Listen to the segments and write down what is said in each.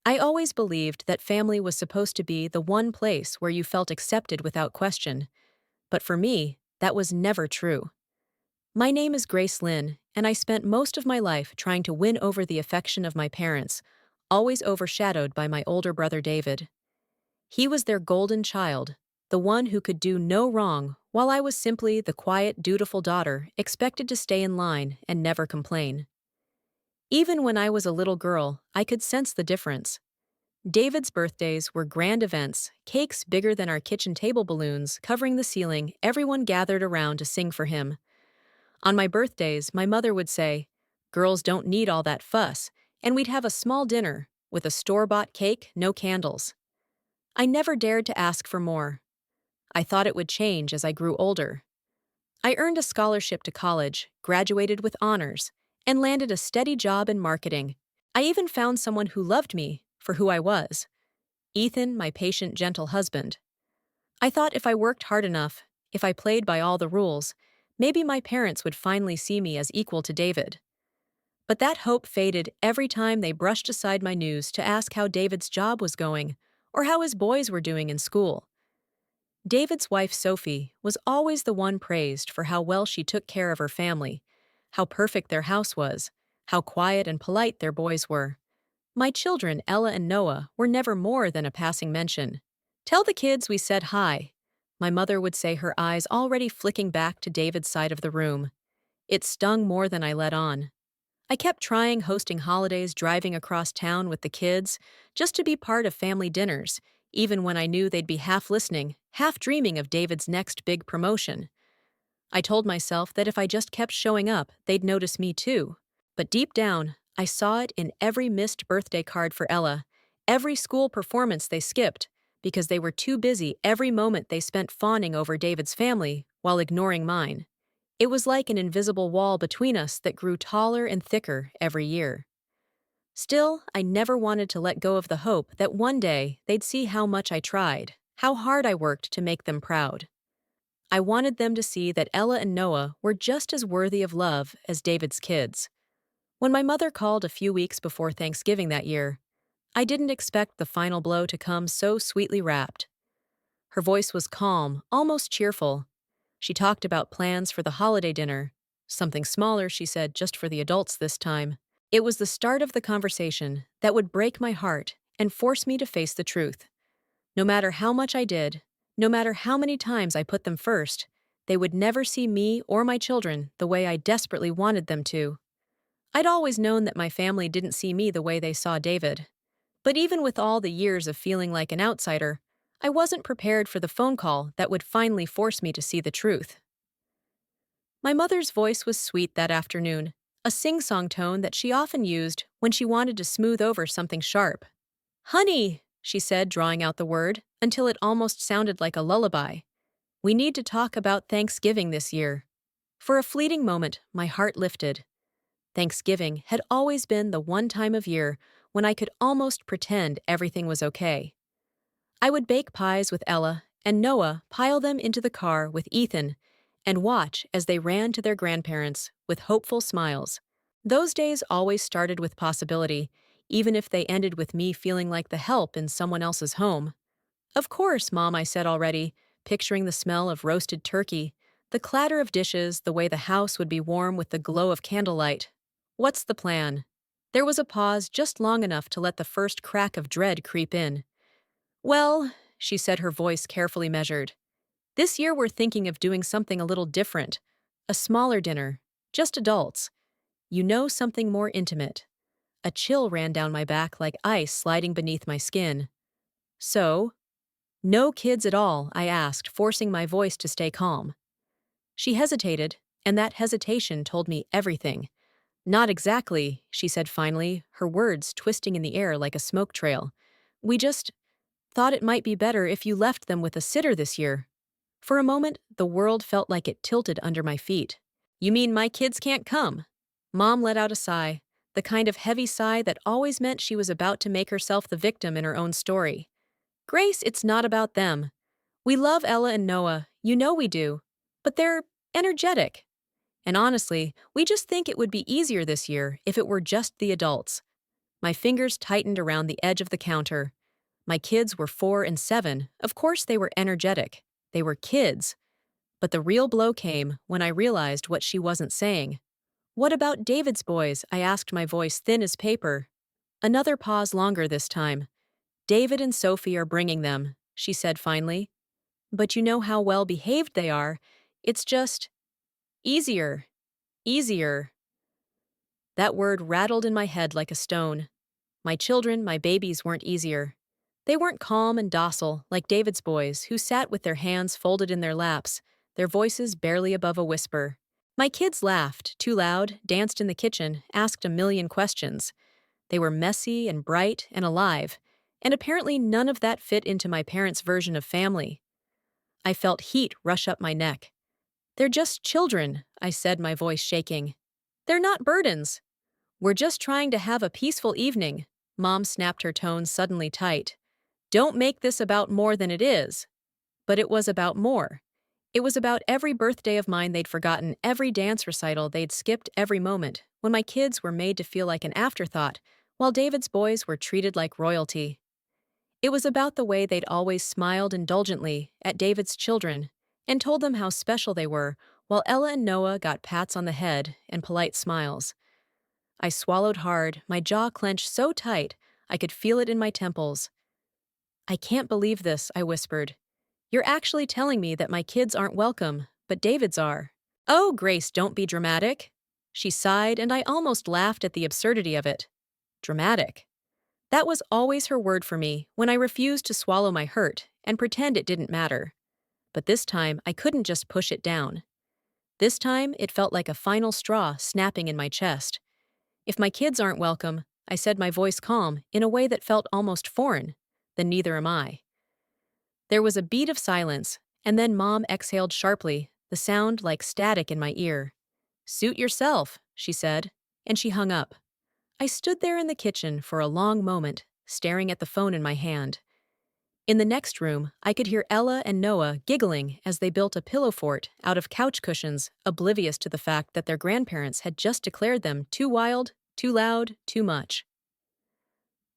I always believed that family was supposed to be the one place where you felt accepted without question, but for me, that was never true. My name is Grace Lynn, and I spent most of my life trying to win over the affection of my parents, always overshadowed by my older brother David. He was their golden child, the one who could do no wrong, while I was simply the quiet, dutiful daughter expected to stay in line and never complain. Even when I was a little girl, I could sense the difference. David's birthdays were grand events, cakes bigger than our kitchen table balloons covering the ceiling, everyone gathered around to sing for him. On my birthdays, my mother would say, "Girls don't need all that fuss," and we'd have a small dinner, with a store-bought cake, no candles. I never dared to ask for more. I thought it would change as I grew older. I earned a scholarship to college, graduated with honors, and landed a steady job in marketing. I even found someone who loved me for who I was. Ethan, my patient, gentle husband. I thought if I worked hard enough, if I played by all the rules, maybe my parents would finally see me as equal to David. But that hope faded every time they brushed aside my news to ask how David's job was going, or how his boys were doing in school. David's wife, Sophie, was always the one praised for how well she took care of her family, how perfect their house was, how quiet and polite their boys were. My children, Ella and Noah, were never more than a passing mention. "Tell the kids we said hi," my mother would say, her eyes already flicking back to David's side of the room. It stung more than I let on. I kept trying hosting holidays, driving across town with the kids, just to be part of family dinners, even when I knew they'd be half listening, half dreaming of David's next big promotion. I told myself that if I just kept showing up, they'd notice me too. But deep down, I saw it in every missed birthday card for Ella, every school performance they skipped, because they were too busy every moment they spent fawning over David's family while ignoring mine. It was like an invisible wall between us that grew taller and thicker every year. Still, I never wanted to let go of the hope that one day they'd see how much I tried, how hard I worked to make them proud. I wanted them to see that Ella and Noah were just as worthy of love as David's kids. When my mother called a few weeks before Thanksgiving that year, I didn't expect the final blow to come so sweetly wrapped. Her voice was calm, almost cheerful. She talked about plans for the holiday dinner. Something smaller, she said, just for the adults this time. It was the start of the conversation that would break my heart and force me to face the truth. No matter how much I did, no matter how many times I put them first, they would never see me or my children the way I desperately wanted them to. I'd always known that my family didn't see me the way they saw David. But even with all the years of feeling like an outsider, I wasn't prepared for the phone call that would finally force me to see the truth. My mother's voice was sweet that afternoon, a sing-song tone that she often used when she wanted to smooth over something sharp. "Honey," she said, drawing out the word, until it almost sounded like a lullaby. "We need to talk about Thanksgiving this year." For a fleeting moment, my heart lifted. Thanksgiving had always been the one time of year when I could almost pretend everything was okay. I would bake pies with Ella, and Noah pile them into the car with Ethan, and watch as they ran to their grandparents with hopeful smiles. Those days always started with possibility, even if they ended with me feeling like the help in someone else's home. "Of course, Mom," I said already, picturing the smell of roasted turkey, the clatter of dishes, the way the house would be warm with the glow of candlelight. "What's the plan?" There was a pause just long enough to let the first crack of dread creep in. "Well," she said, her voice carefully measured, "this year we're thinking of doing something a little different. A smaller dinner, just adults. You know, something more intimate." A chill ran down my back like ice sliding beneath my skin. "So? No kids at all?" I asked, forcing my voice to stay calm. She hesitated, and that hesitation told me everything. "Not exactly," she said finally, her words twisting in the air like a smoke trail. "We just thought it might be better if you left them with a sitter this year." For a moment, the world felt like it tilted under my feet. "You mean my kids can't come?" Mom let out a sigh, the kind of heavy sigh that always meant she was about to make herself the victim in her own story. "Grace, it's not about them. We love Ella and Noah, you know we do, but they're energetic. And honestly, we just think it would be easier this year if it were just the adults." My fingers tightened around the edge of the counter. My kids were 4 and 7. Of course, they were energetic. They were kids. But the real blow came when I realized what she wasn't saying. "What about David's boys?" I asked, my voice thin as paper. Another pause, longer this time. "David and Sophie are bringing them," she said finally. "But you know how well behaved they are. It's just easier. Easier." That word rattled in my head like a stone. My children, my babies, weren't easier. They weren't calm and docile like David's boys, who sat with their hands folded in their laps, their voices barely above a whisper. My kids laughed, too loud, danced in the kitchen, asked a million questions. They were messy and bright and alive, and apparently none of that fit into my parents' version of family. I felt heat rush up my neck. "They're just children," I said, my voice shaking. "They're not burdens. We're just trying to have a peaceful evening." Mom snapped, her tone suddenly tight. "Don't make this about more than it is." But it was about more. It was about every birthday of mine they'd forgotten, every dance recital they'd skipped, every moment when my kids were made to feel like an afterthought, while David's boys were treated like royalty. It was about the way they'd always smiled indulgently at David's children and told them how special they were, while Ella and Noah got pats on the head and polite smiles. I swallowed hard, my jaw clenched so tight I could feel it in my temples. "I can't believe this," I whispered. "You're actually telling me that my kids aren't welcome, but David's are." "Oh, Grace, don't be dramatic." She sighed, and I almost laughed at the absurdity of it. Dramatic. That was always her word for me when I refused to swallow my hurt and pretend it didn't matter. But this time, I couldn't just push it down. This time, it felt like a final straw snapping in my chest. "If my kids aren't welcome," I said, my voice calm, in a way that felt almost foreign, "then neither am I." There was a beat of silence, and then Mom exhaled sharply, the sound like static in my ear. "Suit yourself," she said, and she hung up. I stood there in the kitchen for a long moment, staring at the phone in my hand. In the next room, I could hear Ella and Noah giggling as they built a pillow fort out of couch cushions, oblivious to the fact that their grandparents had just declared them too wild, too loud, too much.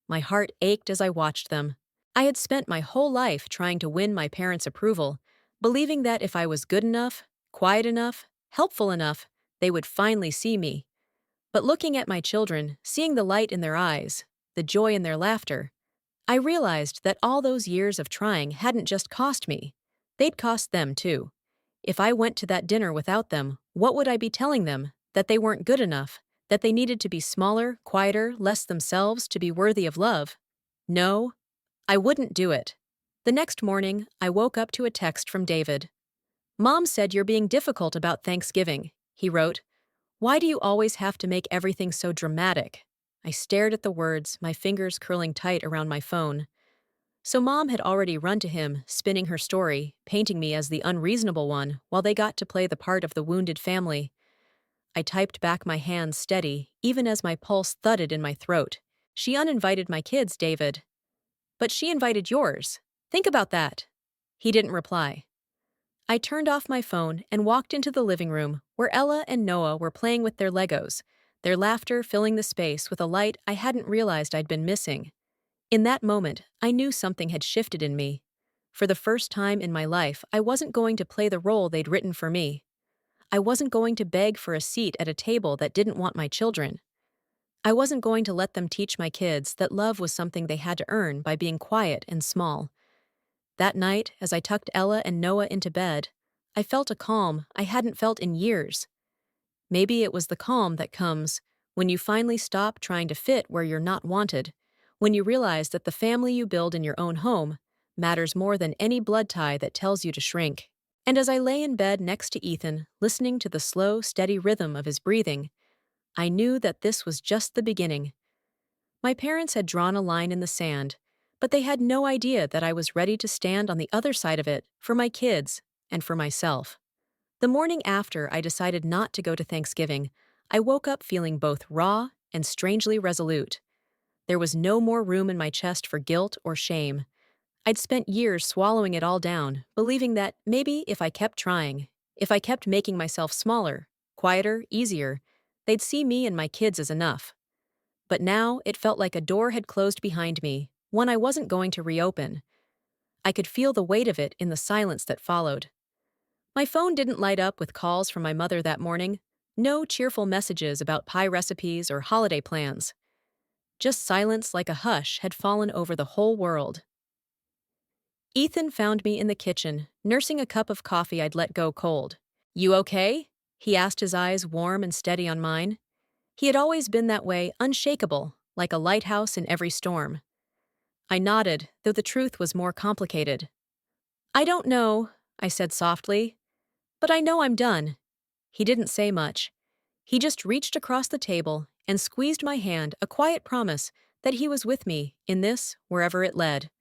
My heart ached as I watched them. I had spent my whole life trying to win my parents' approval, believing that if I was good enough, quiet enough, helpful enough, they would finally see me. But looking at my children, seeing the light in their eyes, the joy in their laughter, I realized that all those years of trying hadn't just cost me. They'd cost them too. If I went to that dinner without them, what would I be telling them? That they weren't good enough? That they needed to be smaller, quieter, less themselves to be worthy of love? No, I wouldn't do it. The next morning, I woke up to a text from David. "Mom said you're being difficult about Thanksgiving," he wrote. "Why do you always have to make everything so dramatic?" I stared at the words, my fingers curling tight around my phone. So Mom had already run to him, spinning her story, painting me as the unreasonable one, while they got to play the part of the wounded family. I typed back, my hands steady, even as my pulse thudded in my throat. "She uninvited my kids, David." "But she invited yours. Think about that." He didn't reply. I turned off my phone and walked into the living room, where Ella and Noah were playing with their Legos, their laughter filling the space with a light I hadn't realized I'd been missing. In that moment, I knew something had shifted in me. For the first time in my life, I wasn't going to play the role they'd written for me. I wasn't going to beg for a seat at a table that didn't want my children. I wasn't going to let them teach my kids that love was something they had to earn by being quiet and small. That night, as I tucked Ella and Noah into bed, I felt a calm I hadn't felt in years. Maybe it was the calm that comes when you finally stop trying to fit where you're not wanted, when you realize that the family you build in your own home matters more than any blood tie that tells you to shrink. And as I lay in bed next to Ethan, listening to the slow, steady rhythm of his breathing, I knew that this was just the beginning. My parents had drawn a line in the sand, but they had no idea that I was ready to stand on the other side of it for my kids and for myself. The morning after I decided not to go to Thanksgiving, I woke up feeling both raw and strangely resolute. There was no more room in my chest for guilt or shame. I'd spent years swallowing it all down, believing that maybe if I kept trying, if I kept making myself smaller, quieter, easier, they'd see me and my kids as enough. but now it felt like a door had closed behind me, one I wasn't going to reopen. I could feel the weight of it in the silence that followed. My phone didn't light up with calls from my mother that morning, no cheerful messages about pie recipes or holiday plans. Just silence like a hush had fallen over the whole world. Ethan found me in the kitchen, nursing a cup of coffee I'd let go cold. "You okay?" he asked, his eyes warm and steady on mine. He had always been that way, unshakable, like a lighthouse in every storm. I nodded, though the truth was more complicated. "I don't know," I said softly, "but I know I'm done." He didn't say much. He just reached across the table and squeezed my hand, a quiet promise that he was with me in this, wherever it led.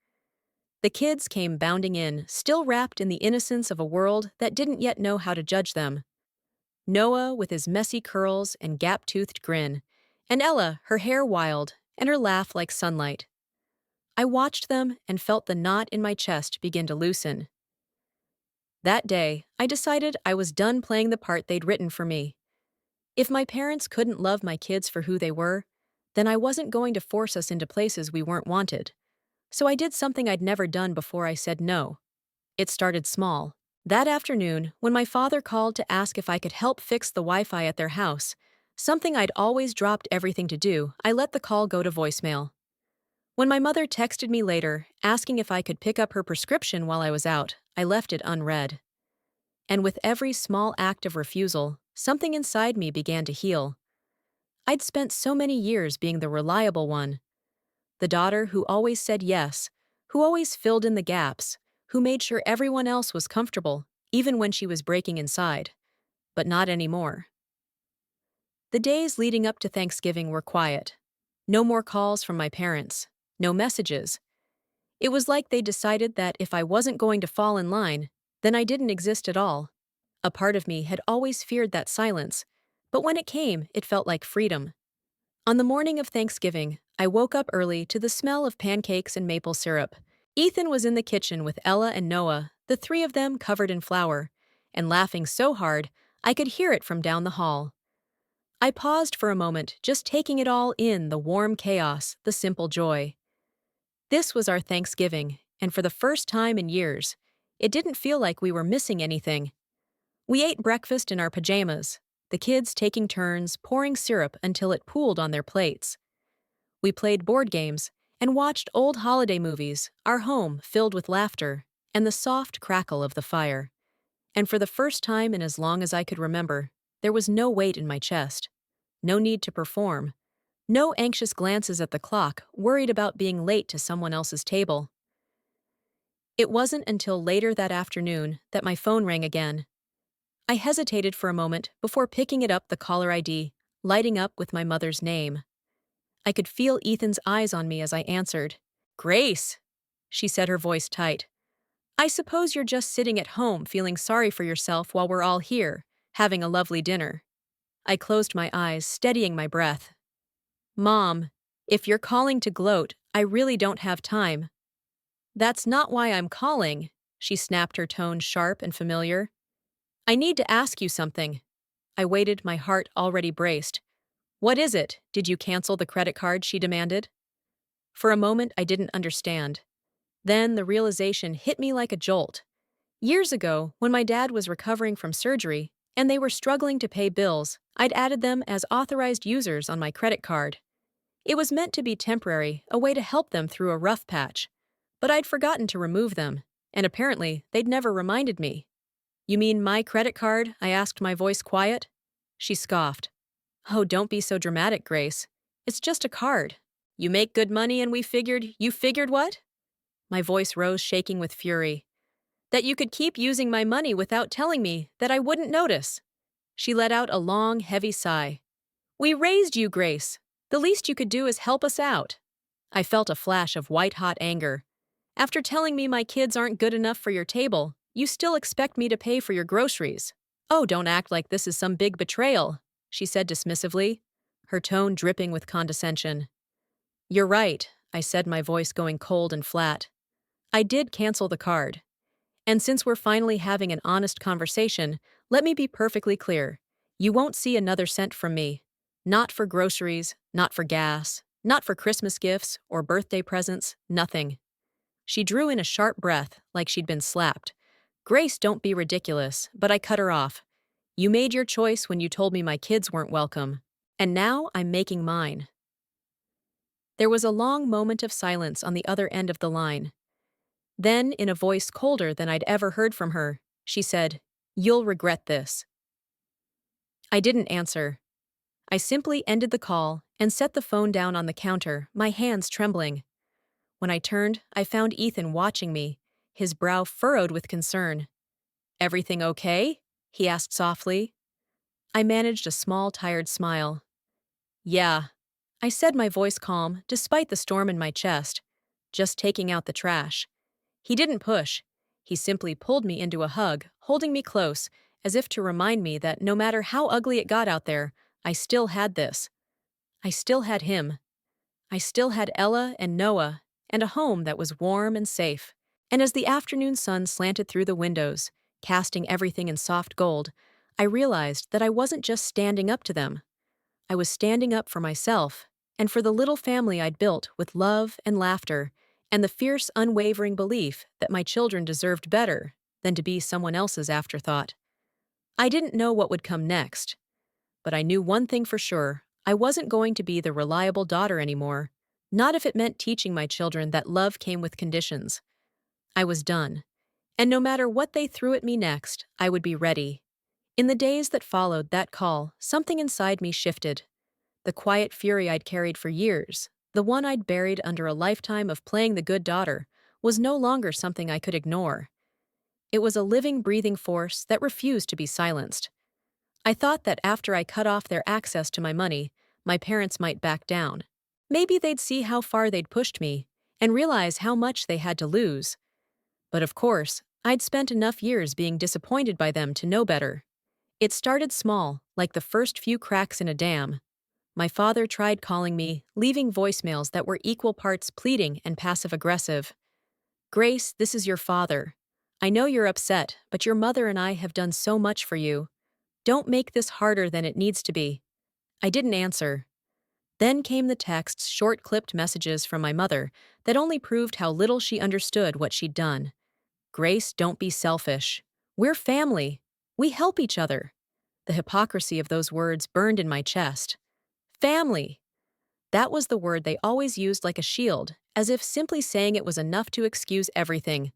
The kids came bounding in, still wrapped in the innocence of a world that didn't yet know how to judge them. Noah with his messy curls and gap-toothed grin, and Ella, her hair wild and her laugh like sunlight. I watched them and felt the knot in my chest begin to loosen. That day, I decided I was done playing the part they'd written for me. If my parents couldn't love my kids for who they were, then I wasn't going to force us into places we weren't wanted. So I did something I'd never done before. I said no. It started small. That afternoon, when my father called to ask if I could help fix the Wi-Fi at their house, something I'd always dropped everything to do, I let the call go to voicemail. When my mother texted me later, asking if I could pick up her prescription while I was out, I left it unread. And with every small act of refusal, something inside me began to heal. I'd spent so many years being the reliable one, the daughter who always said yes, who always filled in the gaps, who made sure everyone else was comfortable, even when she was breaking inside. But not anymore. The days leading up to Thanksgiving were quiet. No more calls from my parents, no messages. It was like they decided that if I wasn't going to fall in line, then I didn't exist at all. A part of me had always feared that silence, but when it came, it felt like freedom. On the morning of Thanksgiving, I woke up early to the smell of pancakes and maple syrup. Ethan was in the kitchen with Ella and Noah, the three of them covered in flour, and laughing so hard I could hear it from down the hall. I paused for a moment, just taking it all in, the warm chaos, the simple joy. This was our Thanksgiving, and for the first time in years, it didn't feel like we were missing anything. We ate breakfast in our pajamas, the kids taking turns pouring syrup until it pooled on their plates. We played board games and watched old holiday movies, our home filled with laughter and the soft crackle of the fire. And for the first time in as long as I could remember, there was no weight in my chest, no need to perform, no anxious glances at the clock, worried about being late to someone else's table. It wasn't until later that afternoon that my phone rang again. I hesitated for a moment before picking it up, the caller ID lighting up with my mother's name. I could feel Ethan's eyes on me as I answered. "Grace," she said, her voice tight. "I suppose you're just sitting at home feeling sorry for yourself while we're all here, having a lovely dinner." I closed my eyes, steadying my breath. "Mom, if you're calling to gloat, I really don't have time." "That's not why I'm calling," she snapped, her tone sharp and familiar. "I need to ask you something." I waited, my heart already braced. "What is it? Did you cancel the credit card?" she demanded. For a moment, I didn't understand. Then the realization hit me like a jolt. Years ago, when my dad was recovering from surgery and they were struggling to pay bills, I'd added them as authorized users on my credit card. It was meant to be temporary, a way to help them through a rough patch. But I'd forgotten to remove them, and apparently they'd never reminded me. "You mean my credit card?" I asked, my voice quiet. She scoffed. "Oh, don't be so dramatic, Grace. It's just a card. You make good money and you figured what?" My voice rose, shaking with fury. "That you could keep using my money without telling me, that I wouldn't notice." She let out a long, heavy sigh. "We raised you, Grace. The least you could do is help us out." I felt a flash of white-hot anger. "After telling me my kids aren't good enough for your table, you still expect me to pay for your groceries. Oh, don't act like this is some big betrayal," she said dismissively, her tone dripping with condescension. "You're right," I said, my voice going cold and flat. "I did cancel the card. And since we're finally having an honest conversation, let me be perfectly clear. You won't see another cent from me. Not for groceries, not for gas, not for Christmas gifts or birthday presents, nothing. She drew in a sharp breath, like she'd been slapped. Grace, don't be ridiculous, but I cut her off. You made your choice when you told me my kids weren't welcome. And now I'm making mine. There was a long moment of silence on the other end of the line. Then, in a voice colder than I'd ever heard from her, she said, "You'll regret this." I didn't answer. I simply ended the call and set the phone down on the counter, my hands trembling. When I turned, I found Ethan watching me, his brow furrowed with concern. "Everything okay?" he asked softly. I managed a small, tired smile. "Yeah," I said, my voice calm, despite the storm in my chest. "Just taking out the trash." He didn't push. He simply pulled me into a hug, holding me close, as if to remind me that no matter how ugly it got out there, I still had this. I still had him. I still had Ella and Noah, and a home that was warm and safe. And as the afternoon sun slanted through the windows, casting everything in soft gold, I realized that I wasn't just standing up to them. I was standing up for myself, and for the little family I'd built with love and laughter, and the fierce, unwavering belief that my children deserved better than to be someone else's afterthought. I didn't know what would come next, but I knew one thing for sure: I wasn't going to be the reliable daughter anymore, not if it meant teaching my children that love came with conditions. I was done, and no matter what they threw at me next, I would be ready. In the days that followed that call, something inside me shifted. The quiet fury I'd carried for years, the one I'd buried under a lifetime of playing the good daughter, was no longer something I could ignore. It was a living, breathing force that refused to be silenced. I thought that after I cut off their access to my money, my parents might back down. Maybe they'd see how far they'd pushed me and realize how much they had to lose. But of course, I'd spent enough years being disappointed by them to know better. It started small, like the first few cracks in a dam. My father tried calling me, leaving voicemails that were equal parts pleading and passive-aggressive. "Grace, this is your father. I know you're upset, but your mother and I have done so much for you. Don't make this harder than it needs to be." I didn't answer. Then came the texts, short-clipped messages from my mother that only proved how little she understood what she'd done. "Grace, don't be selfish. We're family. We help each other." The hypocrisy of those words burned in my chest. Family! That was the word they always used like a shield, as if simply saying it was enough to excuse everything.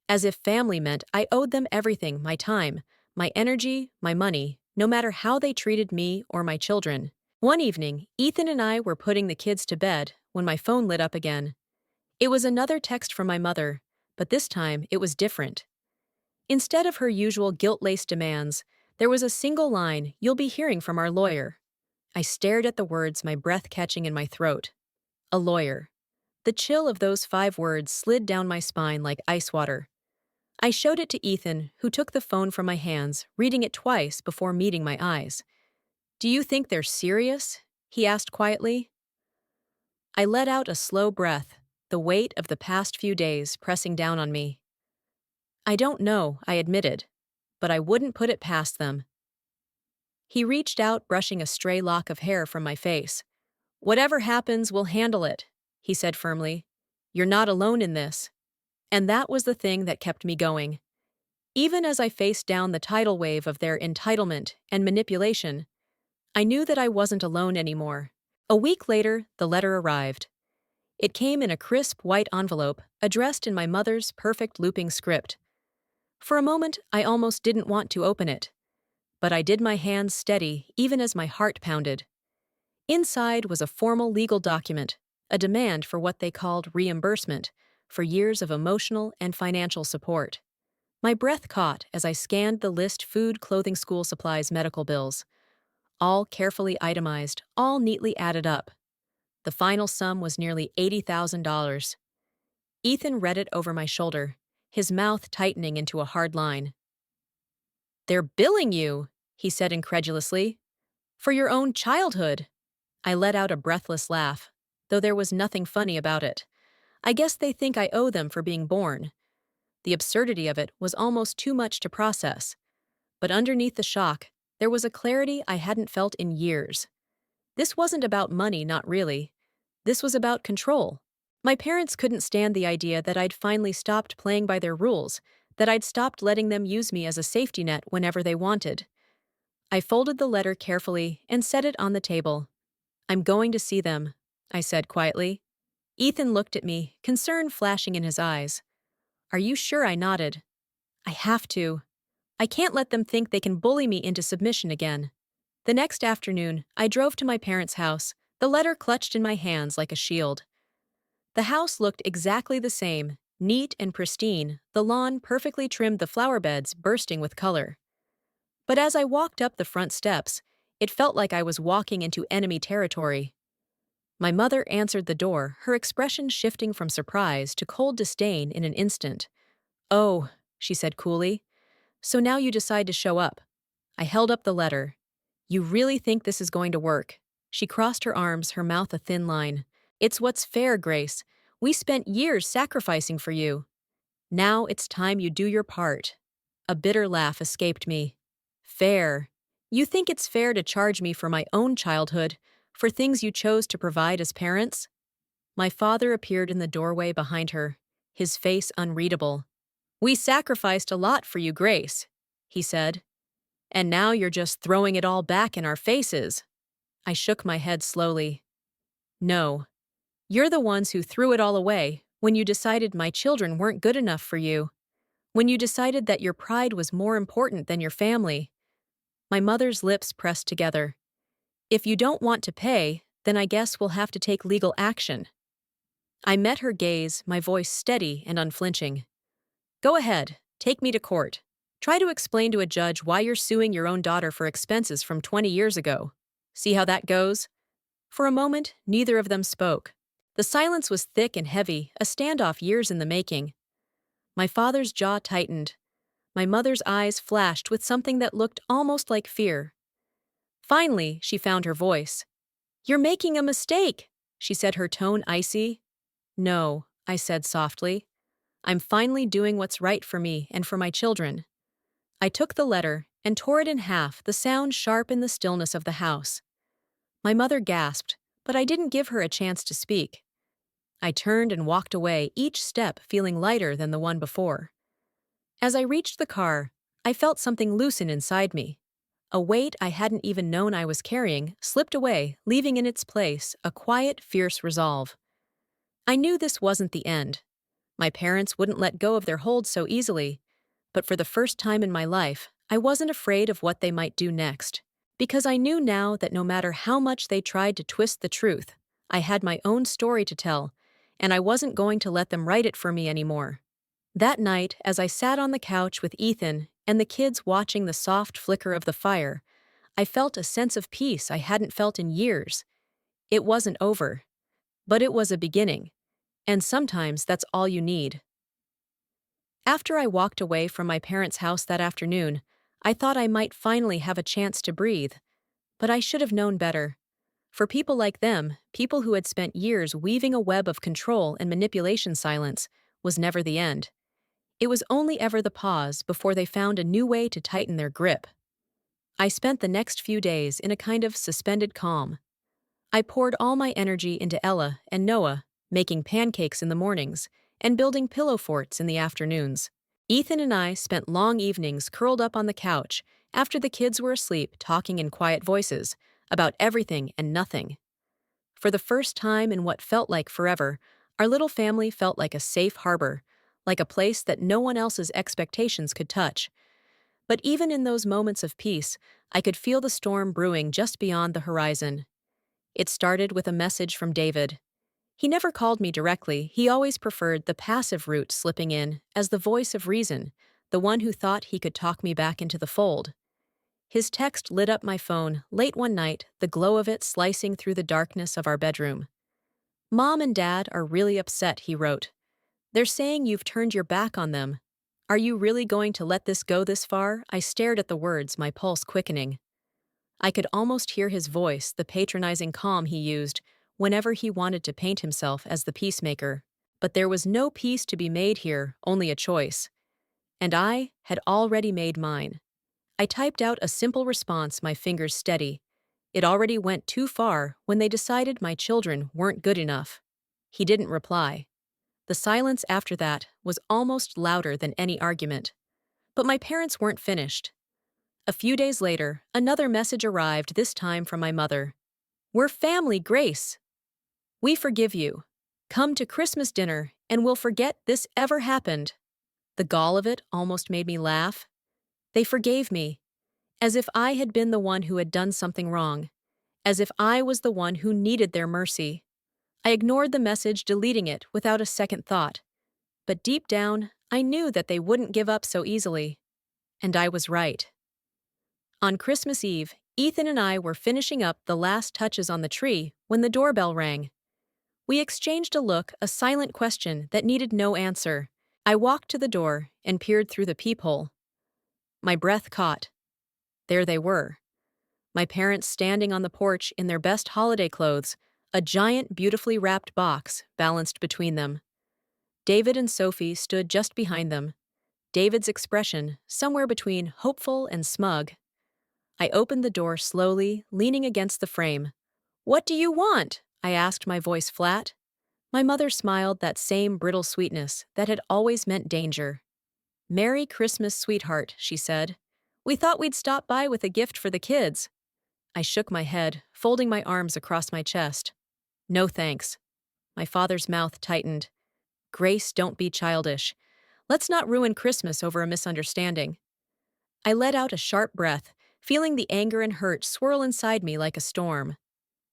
As if family meant I owed them everything: my time, my energy, my money, no matter how they treated me or my children. One evening, Ethan and I were putting the kids to bed when my phone lit up again. It was another text from my mother, but this time it was different. Instead of her usual guilt-laced demands, there was a single line: "You'll be hearing from our lawyer." I stared at the words, my breath catching in my throat. A lawyer. The chill of those 5 words slid down my spine like ice water. I showed it to Ethan, who took the phone from my hands, reading it twice before meeting my eyes. "Do you think they're serious?" he asked quietly. I let out a slow breath, the weight of the past few days pressing down on me. "I don't know," I admitted, "but I wouldn't put it past them." He reached out, brushing a stray lock of hair from my face. "Whatever happens, we'll handle it," he said firmly. "You're not alone in this." And that was the thing that kept me going. Even as I faced down the tidal wave of their entitlement and manipulation, I knew that I wasn't alone anymore. A week later, the letter arrived. It came in a crisp white envelope, addressed in my mother's perfect looping script. For a moment, I almost didn't want to open it. But I did, my hands steady, even as my heart pounded. Inside was a formal legal document, a demand for what they called reimbursement, for years of emotional and financial support. My breath caught as I scanned the list: food, clothing, school supplies, medical bills. All carefully itemized, all neatly added up. The final sum was nearly $80,000. Ethan read it over my shoulder, his mouth tightening into a hard line. "They're billing you," he said incredulously, "for your own childhood." I let out a breathless laugh, though there was nothing funny about it. I guess they think I owe them for being born. The absurdity of it was almost too much to process. But underneath the shock, there was a clarity I hadn't felt in years. This wasn't about money, not really. This was about control. My parents couldn't stand the idea that I'd finally stopped playing by their rules, that I'd stopped letting them use me as a safety net whenever they wanted. I folded the letter carefully and set it on the table. "I'm going to see them," I said quietly. Ethan looked at me, concern flashing in his eyes. "Are you sure?" I nodded. "I have to. I can't let them think they can bully me into submission again." The next afternoon, I drove to my parents' house, the letter clutched in my hands like a shield. The house looked exactly the same, neat and pristine, the lawn perfectly trimmed, the flower beds bursting with color. But as I walked up the front steps, it felt like I was walking into enemy territory. My mother answered the door, her expression shifting from surprise to cold disdain in an instant. "Oh," she said coolly, "so now you decide to show up." I held up the letter. "You really think this is going to work?" She crossed her arms, her mouth a thin line. "It's what's fair, Grace. We spent years sacrificing for you. Now it's time you do your part." A bitter laugh escaped me. "Fair? You think it's fair to charge me for my own childhood, for things you chose to provide as parents?" My father appeared in the doorway behind her, his face unreadable. "We sacrificed a lot for you, Grace," he said. "And now you're just throwing it all back in our faces." I shook my head slowly. "No. You're the ones who threw it all away when you decided my children weren't good enough for you. When you decided that your pride was more important than your family." My mother's lips pressed together. "If you don't want to pay, then I guess we'll have to take legal action." I met her gaze, my voice steady and unflinching. "Go ahead, take me to court. Try to explain to a judge why you're suing your own daughter for expenses from 20 years ago. See how that goes?" For a moment, neither of them spoke. The silence was thick and heavy, a standoff years in the making. My father's jaw tightened. My mother's eyes flashed with something that looked almost like fear. Finally, she found her voice. "You're making a mistake," she said, her tone icy. "No," I said softly. "I'm finally doing what's right for me and for my children." I took the letter and tore it in half, the sound sharp in the stillness of the house. My mother gasped, but I didn't give her a chance to speak. I turned and walked away, each step feeling lighter than the one before. As I reached the car, I felt something loosen inside me. A weight I hadn't even known I was carrying slipped away, leaving in its place a quiet, fierce resolve. I knew this wasn't the end. My parents wouldn't let go of their hold so easily, but for the first time in my life, I wasn't afraid of what they might do next, because I knew now that no matter how much they tried to twist the truth, I had my own story to tell, and I wasn't going to let them write it for me anymore. That night, as I sat on the couch with Ethan and the kids watching the soft flicker of the fire, I felt a sense of peace I hadn't felt in years. It wasn't over, but it was a beginning, and sometimes that's all you need. After I walked away from my parents' house that afternoon, I thought I might finally have a chance to breathe, but I should have known better. For people like them, people who had spent years weaving a web of control and manipulation, silence was never the end. It was only ever the pause before they found a new way to tighten their grip. I spent the next few days in a kind of suspended calm. I poured all my energy into Ella and Noah, making pancakes in the mornings and building pillow forts in the afternoons. Ethan and I spent long evenings curled up on the couch after the kids were asleep, talking in quiet voices about everything and nothing. For the first time in what felt like forever, our little family felt like a safe harbor, like a place that no one else's expectations could touch. But even in those moments of peace, I could feel the storm brewing just beyond the horizon. It started with a message from David. He never called me directly, he always preferred the passive route, slipping in as the voice of reason, the one who thought he could talk me back into the fold. His text lit up my phone late one night, the glow of it slicing through the darkness of our bedroom. "Mom and Dad are really upset," he wrote. "They're saying you've turned your back on them. Are you really going to let this go this far?" I stared at the words, my pulse quickening. I could almost hear his voice, the patronizing calm he used whenever he wanted to paint himself as the peacemaker. But there was no peace to be made here, only a choice. And I had already made mine. I typed out a simple response, my fingers steady. It already went too far when they decided my children weren't good enough. He didn't reply. The silence after that was almost louder than any argument. But my parents weren't finished. A few days later, another message arrived, this time from my mother. "We're family, Grace. We forgive you. Come to Christmas dinner and we'll forget this ever happened." The gall of it almost made me laugh. They forgave me, as if I had been the one who had done something wrong, as if I was the one who needed their mercy. I ignored the message, deleting it without a second thought. But deep down, I knew that they wouldn't give up so easily. And I was right. On Christmas Eve, Ethan and I were finishing up the last touches on the tree when the doorbell rang. We exchanged a look, a silent question that needed no answer. I walked to the door and peered through the peephole. My breath caught. There they were. My parents standing on the porch in their best holiday clothes, a giant, beautifully wrapped box balanced between them. David and Sophie stood just behind them, David's expression somewhere between hopeful and smug. I opened the door slowly, leaning against the frame. "What do you want?" I asked, my voice flat. My mother smiled, that same brittle sweetness that had always meant danger. "Merry Christmas, sweetheart," she said. "We thought we'd stop by with a gift for the kids." I shook my head, folding my arms across my chest. "No thanks." My father's mouth tightened. "Grace, don't be childish. Let's not ruin Christmas over a misunderstanding." I let out a sharp breath, feeling the anger and hurt swirl inside me like a storm.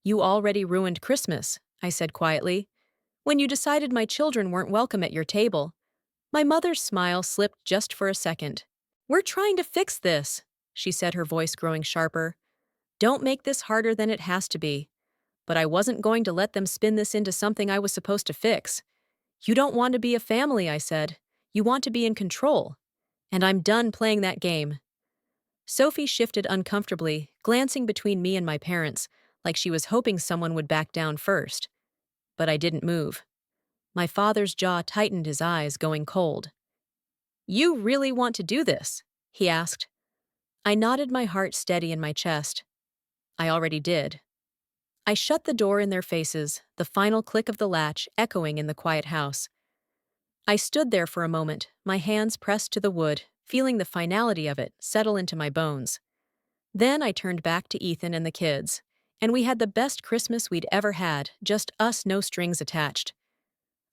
"You already ruined Christmas," I said quietly, "when you decided my children weren't welcome at your table." My mother's smile slipped just for a second. "We're trying to fix this," she said, her voice growing sharper. "Don't make this harder than it has to be." But I wasn't going to let them spin this into something I was supposed to fix. "You don't want to be a family," I said. "You want to be in control. And I'm done playing that game." Sophie shifted uncomfortably, glancing between me and my parents, like she was hoping someone would back down first. But I didn't move. My father's jaw tightened, his eyes going cold. "You really want to do this?" he asked. I nodded, my heart steady in my chest. I already did. I shut the door in their faces, the final click of the latch echoing in the quiet house. I stood there for a moment, my hands pressed to the wood, feeling the finality of it settle into my bones. Then I turned back to Ethan and the kids, and we had the best Christmas we'd ever had, just us, no strings attached.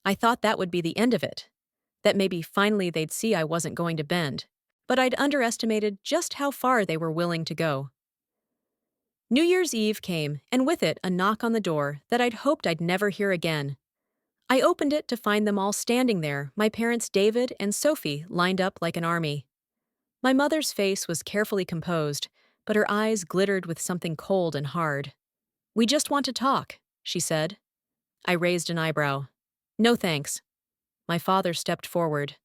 I thought that would be the end of it, that maybe finally they'd see I wasn't going to bend, but I'd underestimated just how far they were willing to go. New Year's Eve came, and with it a knock on the door that I'd hoped I'd never hear again. I opened it to find them all standing there, my parents David and Sophie lined up like an army. My mother's face was carefully composed, but her eyes glittered with something cold and hard. "We just want to talk," she said. I raised an eyebrow. "No thanks." My father stepped forward.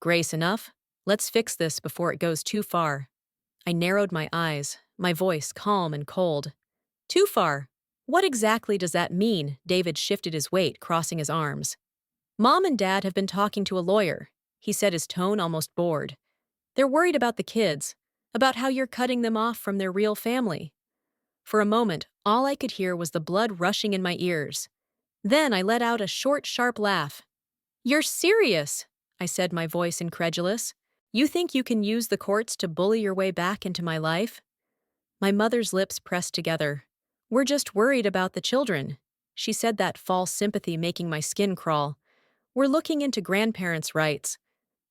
"Grace, enough? Let's fix this before it goes too far." I narrowed my eyes, my voice calm and cold. "Too far? What exactly does that mean?" David shifted his weight, crossing his arms. "Mom and Dad have been talking to a lawyer," he said, his tone almost bored. "They're worried about the kids, about how you're cutting them off from their real family." For a moment, all I could hear was the blood rushing in my ears. Then I let out a short, sharp laugh. "You're serious?" I said, my voice incredulous. "You think you can use the courts to bully your way back into my life?" My mother's lips pressed together. "We're just worried about the children," she said, that false sympathy making my skin crawl. "We're looking into grandparents' rights."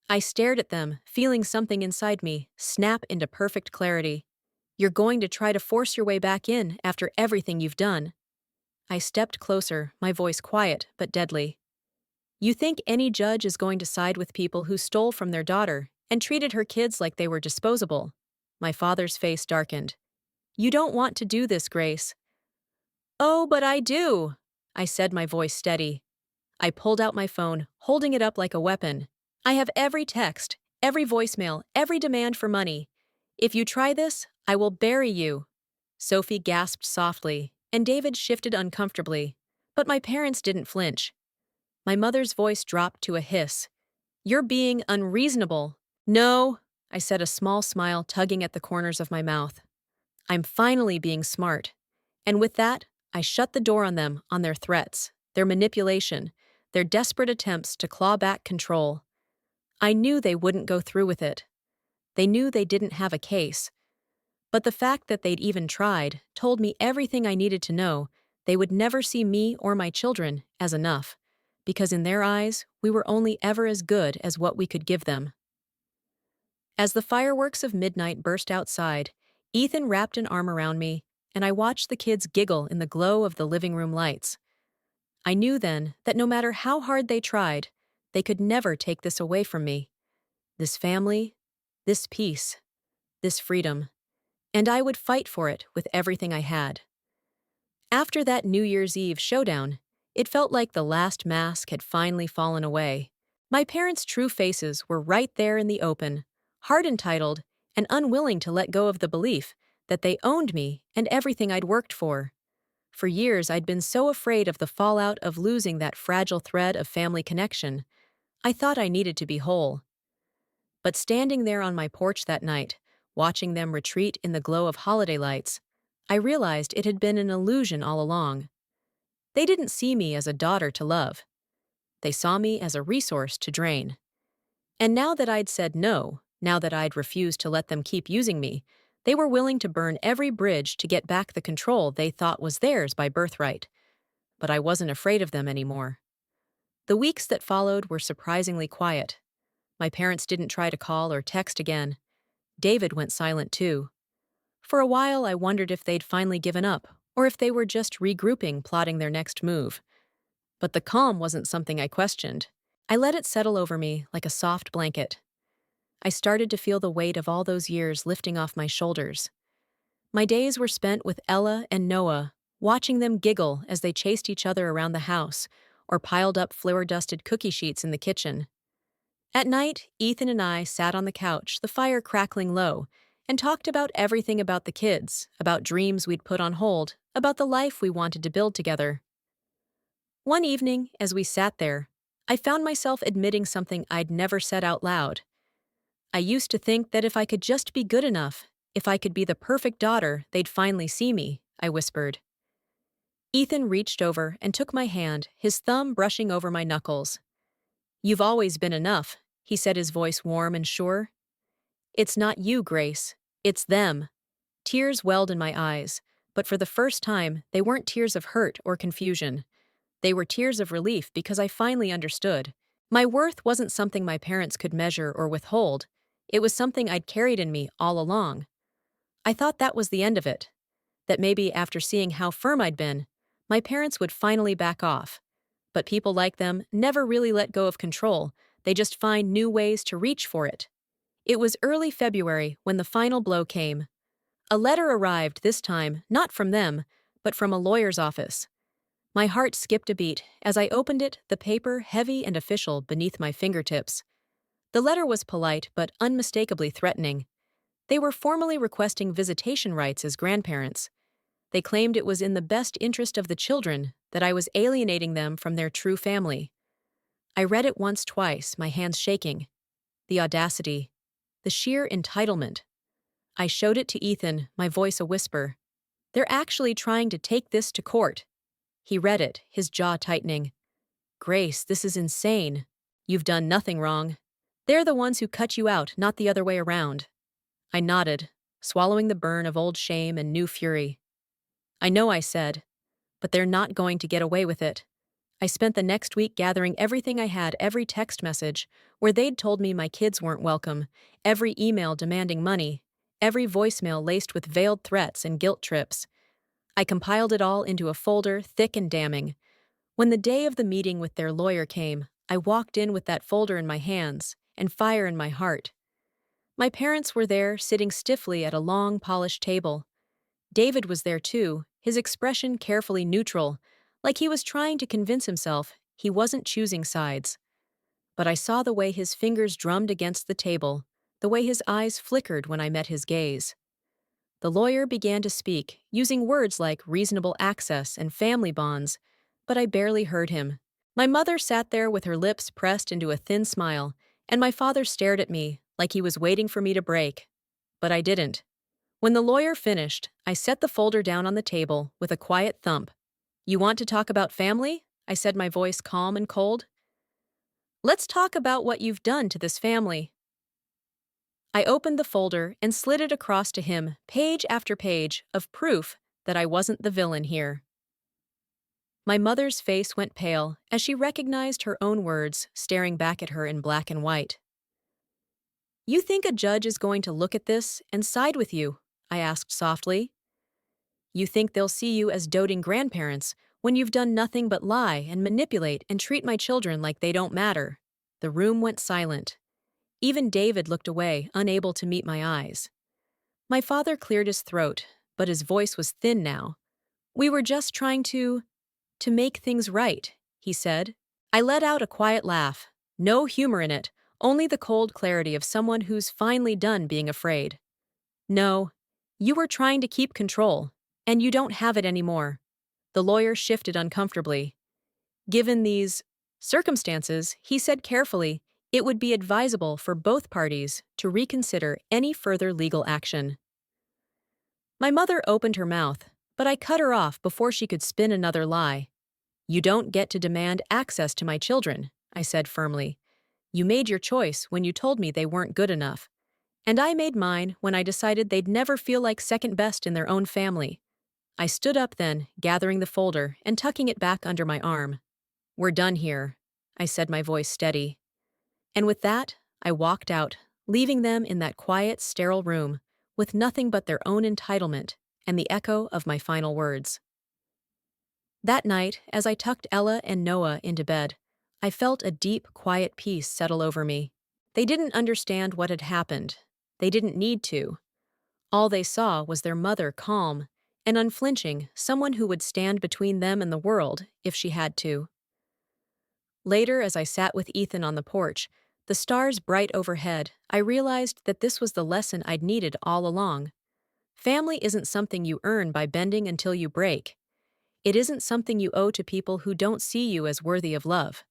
I stared at them, feeling something inside me snap into perfect clarity. "You're going to try to force your way back in after everything you've done?" I stepped closer, my voice quiet but deadly. "You think any judge is going to side with people who stole from their daughter and treated her kids like they were disposable?" My father's face darkened. "You don't want to do this, Grace." "Oh, but I do," I said, my voice steady. I pulled out my phone, holding it up like a weapon. "I have every text, every voicemail, every demand for money. If you try this, I will bury you." Sophie gasped softly, and David shifted uncomfortably, but my parents didn't flinch. My mother's voice dropped to a hiss. "You're being unreasonable." "No," I said, a small smile tugging at the corners of my mouth. "I'm finally being smart. And with that, I shut the door on them, on their threats, their manipulation, their desperate attempts to claw back control. I knew they wouldn't go through with it. They knew they didn't have a case. But the fact that they'd even tried told me everything I needed to know. They would never see me or my children as enough, because in their eyes, we were only ever as good as what we could give them. As the fireworks of midnight burst outside, Ethan wrapped an arm around me, and I watched the kids giggle in the glow of the living room lights. I knew then that no matter how hard they tried, they could never take this away from me. This family, this peace, this freedom. And I would fight for it with everything I had. After that New Year's Eve showdown, it felt like the last mask had finally fallen away. My parents' true faces were right there in the open, hard entitled and unwilling to let go of the belief that they owned me and everything I'd worked for. For years, I'd been so afraid of the fallout of losing that fragile thread of family connection. I thought I needed to be whole. But standing there on my porch that night, watching them retreat in the glow of holiday lights, I realized it had been an illusion all along. They didn't see me as a daughter to love. They saw me as a resource to drain. And now that I'd said no, now that I'd refused to let them keep using me, they were willing to burn every bridge to get back the control they thought was theirs by birthright. But I wasn't afraid of them anymore. The weeks that followed were surprisingly quiet. My parents didn't try to call or text again. David went silent too. For a while, I wondered if they'd finally given up, or if they were just regrouping, plotting their next move. But the calm wasn't something I questioned. I let it settle over me like a soft blanket. I started to feel the weight of all those years lifting off my shoulders. My days were spent with Ella and Noah, watching them giggle as they chased each other around the house, or piled up flour-dusted cookie sheets in the kitchen. At night, Ethan and I sat on the couch, the fire crackling low, and talked about everything about the kids, about dreams we'd put on hold, about the life we wanted to build together. One evening, as we sat there, I found myself admitting something I'd never said out loud. I used to think that if I could just be good enough, if I could be the perfect daughter, they'd finally see me, I whispered. Ethan reached over and took my hand, his thumb brushing over my knuckles. "You've always been enough," he said, his voice warm and sure. "It's not you, Grace. It's them." Tears welled in my eyes, but for the first time, they weren't tears of hurt or confusion. They were tears of relief because I finally understood. My worth wasn't something my parents could measure or withhold. It was something I'd carried in me all along. I thought that was the end of it. That maybe after seeing how firm I'd been, my parents would finally back off. But people like them never really let go of control. They just find new ways to reach for it. It was early February when the final blow came. A letter arrived this time, not from them, but from a lawyer's office. My heart skipped a beat as I opened it, the paper heavy and official beneath my fingertips. The letter was polite but unmistakably threatening. They were formally requesting visitation rights as grandparents. They claimed it was in the best interest of the children that I was alienating them from their true family. I read it once, twice, my hands shaking. The audacity. The sheer entitlement. I showed it to Ethan, my voice a whisper. "They're actually trying to take this to court." He read it, his jaw tightening. "Grace, this is insane. You've done nothing wrong. They're the ones who cut you out, not the other way around." I nodded, swallowing the burn of old shame and new fury. "I know," I said, "but they're not going to get away with it." I spent the next week gathering everything I had, every text message where they'd told me my kids weren't welcome, every email demanding money, every voicemail laced with veiled threats and guilt trips. I compiled it all into a folder, thick and damning. When the day of the meeting with their lawyer came, I walked in with that folder in my hands and fire in my heart. My parents were there, sitting stiffly at a long, polished table. David was there too, his expression carefully neutral, like he was trying to convince himself he wasn't choosing sides. But I saw the way his fingers drummed against the table, the way his eyes flickered when I met his gaze. The lawyer began to speak, using words like reasonable access and family bonds, but I barely heard him. My mother sat there with her lips pressed into a thin smile, and my father stared at me like he was waiting for me to break. But I didn't. When the lawyer finished, I set the folder down on the table with a quiet thump. You want to talk about family? I said, my voice calm and cold. Let's talk about what you've done to this family. I opened the folder and slid it across to him, page after page of proof that I wasn't the villain here. My mother's face went pale as she recognized her own words staring back at her in black and white. You think a judge is going to look at this and side with you? I asked softly. You think they'll see you as doting grandparents when you've done nothing but lie and manipulate and treat my children like they don't matter? The room went silent. Even David looked away, unable to meet my eyes. My father cleared his throat, but his voice was thin now. We were just trying to make things right, he said. I let out a quiet laugh. No humor in it, only the cold clarity of someone who's finally done being afraid. No, you were trying to keep control, and you don't have it anymore. The lawyer shifted uncomfortably. Given these circumstances, he said carefully, it would be advisable for both parties to reconsider any further legal action. My mother opened her mouth, but I cut her off before she could spin another lie. You don't get to demand access to my children, I said firmly. You made your choice when you told me they weren't good enough. And I made mine when I decided they'd never feel like second best in their own family. I stood up then, gathering the folder and tucking it back under my arm. We're done here, I said, my voice steady. And with that, I walked out, leaving them in that quiet, sterile room, with nothing but their own entitlement and the echo of my final words. That night, as I tucked Ella and Noah into bed, I felt a deep, quiet peace settle over me. They didn't understand what had happened. They didn't need to. All they saw was their mother calm and unflinching, someone who would stand between them and the world if she had to. Later, as I sat with Ethan on the porch, the stars bright overhead, I realized that this was the lesson I'd needed all along. Family isn't something you earn by bending until you break. It isn't something you owe to people who don't see you as worthy of love.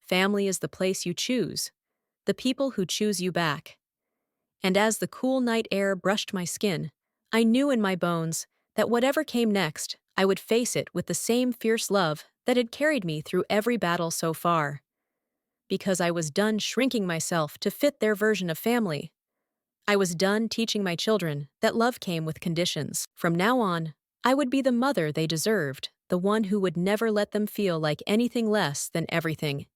Family is the place you choose, the people who choose you back. And as the cool night air brushed my skin, I knew in my bones that whatever came next, I would face it with the same fierce love that had carried me through every battle so far. Because I was done shrinking myself to fit their version of family. I was done teaching my children that love came with conditions. From now on, I would be the mother they deserved, the one who would never let them feel like anything less than everything.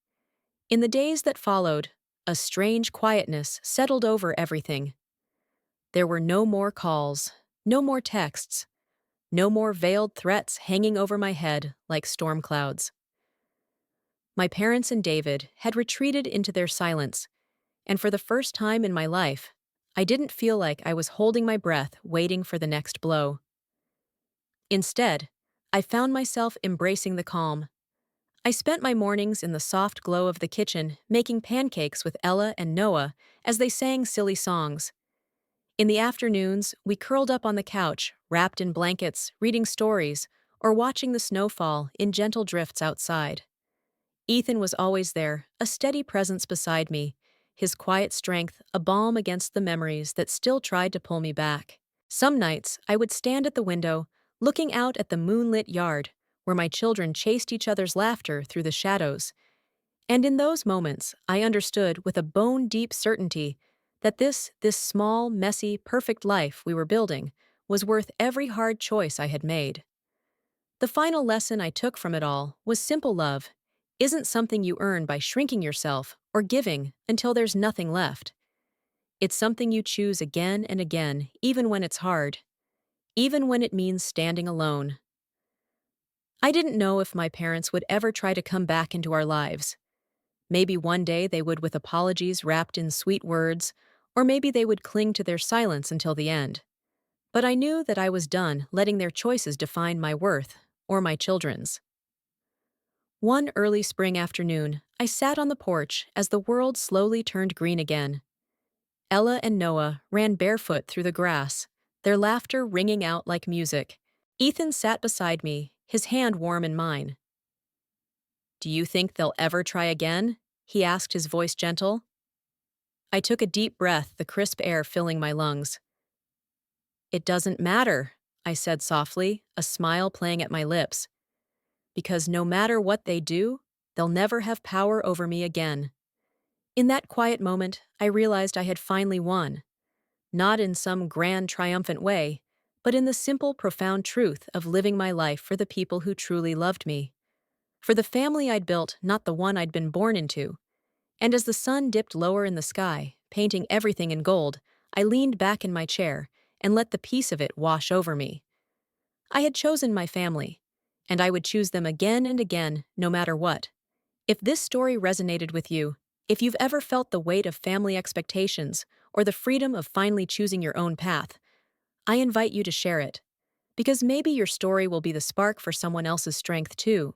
In the days that followed, a strange quietness settled over everything. There were no more calls, no more texts, no more veiled threats hanging over my head like storm clouds. My parents and David had retreated into their silence, and for the first time in my life, I didn't feel like I was holding my breath waiting for the next blow. Instead, I found myself embracing the calm. I spent my mornings in the soft glow of the kitchen making pancakes with Ella and Noah as they sang silly songs. In the afternoons, we curled up on the couch, wrapped in blankets, reading stories, or watching the snow fall in gentle drifts outside. Ethan was always there, a steady presence beside me, his quiet strength a balm against the memories that still tried to pull me back. Some nights, I would stand at the window, looking out at the moonlit yard, where my children chased each other's laughter through the shadows. And in those moments, I understood with a bone-deep certainty that this small, messy, perfect life we were building was worth every hard choice I had made. The final lesson I took from it all was simple: love isn't something you earn by shrinking yourself or giving until there's nothing left. It's something you choose again and again, even when it's hard, even when it means standing alone. I didn't know if my parents would ever try to come back into our lives. Maybe one day they would, with apologies wrapped in sweet words, or maybe they would cling to their silence until the end. But I knew that I was done letting their choices define my worth or my children's. One early spring afternoon, I sat on the porch as the world slowly turned green again. Ella and Noah ran barefoot through the grass, their laughter ringing out like music. Ethan sat beside me, his hand warm in mine. "Do you think they'll ever try again?" he asked, his voice gentle. I took a deep breath, the crisp air filling my lungs. It doesn't matter, I said softly, a smile playing at my lips. Because no matter what they do, they'll never have power over me again. In that quiet moment, I realized I had finally won. Not in some grand, triumphant way, but in the simple, profound truth of living my life for the people who truly loved me. For the family I'd built, not the one I'd been born into. And as the sun dipped lower in the sky, painting everything in gold, I leaned back in my chair and let the peace of it wash over me. I had chosen my family, and I would choose them again and again, no matter what. If this story resonated with you, if you've ever felt the weight of family expectations or the freedom of finally choosing your own path, I invite you to share it. Because maybe your story will be the spark for someone else's strength too.